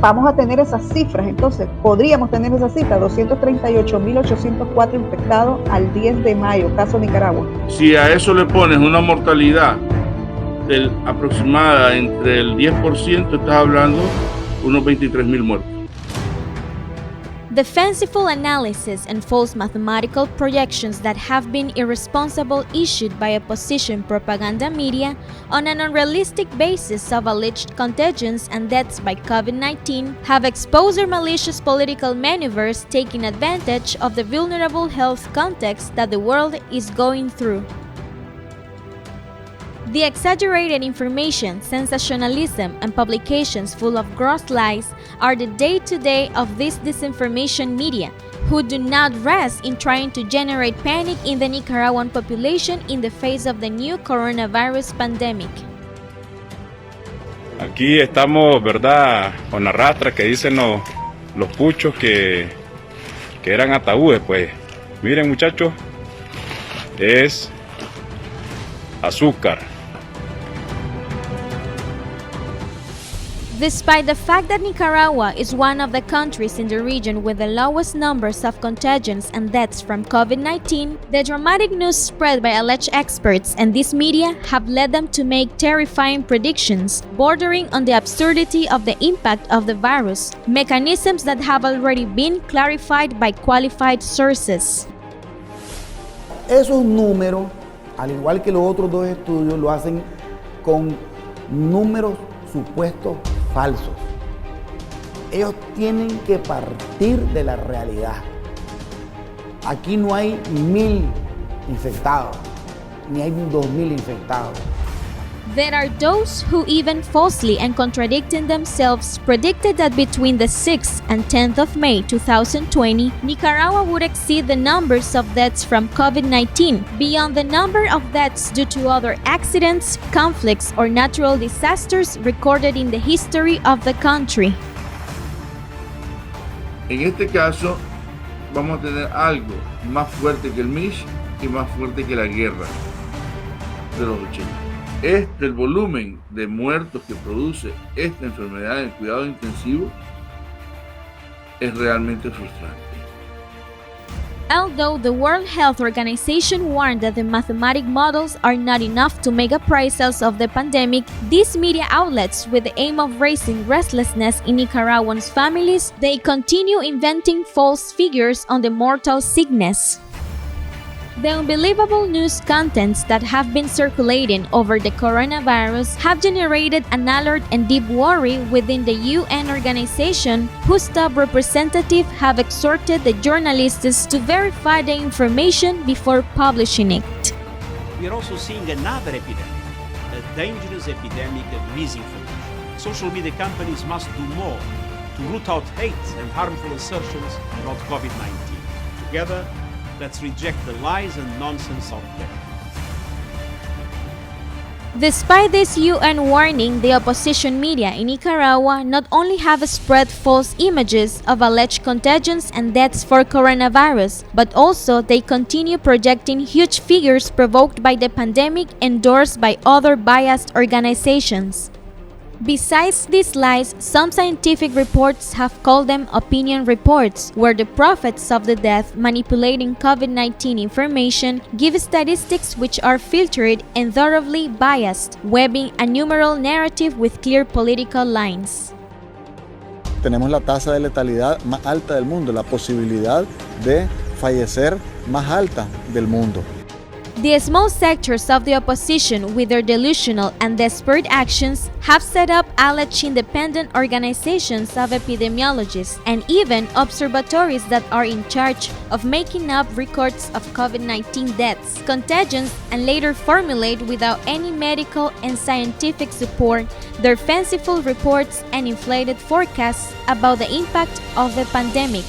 vamos a tener esas cifras, entonces podríamos tener esas cifras, 238.804 infectados al 10 de mayo, caso Nicaragua. Si a eso le pones una mortalidad aproximada entre el 10%, estás hablando unos 23.000 muertos. The fanciful analysis and false mathematical projections that have been irresponsible issued by opposition propaganda media on an unrealistic basis of alleged contagions and deaths by COVID-19 have exposed their malicious political maneuvers taking advantage of the vulnerable health context that the world is going through. The exaggerated information, sensationalism, and publications full of gross lies are the day-to-day of this disinformation media, who do not rest in trying to generate panic in the Nicaraguan population in the face of the new coronavirus pandemic. Aquí estamos, ¿verdad?, con la rastra que dicen los puchos que eran ataúdes, pues. Miren, muchachos, es azúcar. Despite the fact that Nicaragua is one of the countries in the region with the lowest numbers of contagions and deaths from COVID-19, the dramatic news spread by alleged experts and this media have led them to make terrifying predictions, bordering on the absurdity of the impact of the virus, mechanisms that have already been clarified by qualified sources. Esos números, al igual que los otros dos estudios, lo hacen con números supuestos falsos. Ellos tienen que partir de la realidad. Aquí no hay 1,000 infectados, ni hay 2,000 infectados. There are those who even falsely and contradicting themselves predicted that between the 6th and 10th of May 2020, Nicaragua would exceed the numbers of deaths from COVID-19 beyond the number of deaths due to other accidents, conflicts, or natural disasters recorded in the history of the country. En este caso, vamos a tener algo más fuerte que el MISH y más fuerte que la guerra de los 80. El volumen de muertos que produce esta enfermedad en el cuidado intensivo es realmente frustrante. Although the World Health Organization warned that the mathematic models are not enough to make appraisals of the pandemic, these media outlets, with the aim of raising restlessness in Nicaraguans' families, they continue inventing false figures on the mortal sickness. The unbelievable news contents that have been circulating over the coronavirus have generated an alert and deep worry within the UN organization, whose top representatives have exhorted the journalists to verify the information before publishing it. We are also seeing another epidemic, a dangerous epidemic of misinformation. Social media companies must do more to root out hate and harmful assertions about COVID-19. Together, let's reject the lies and nonsense out there. Despite this UN warning, the opposition media in Nicaragua not only have spread false images of alleged contagions and deaths for coronavirus, but also they continue projecting huge figures provoked by the pandemic endorsed by other biased organizations. Besides these lies, some scientific reports have called them opinion reports, where the prophets of the death manipulating COVID-19 information give statistics which are filtered and thoroughly biased, webbing a numeral narrative with clear political lines. Tenemos la tasa de letalidad más alta del mundo, la posibilidad de fallecer más alta del mundo. The small sectors of the opposition, with their delusional and desperate actions, have set up alleged independent organizations of epidemiologists and even observatories that are in charge of making up records of COVID-19 deaths, contagions, and later formulate without any medical and scientific support their fanciful reports and inflated forecasts about the impact of the pandemic.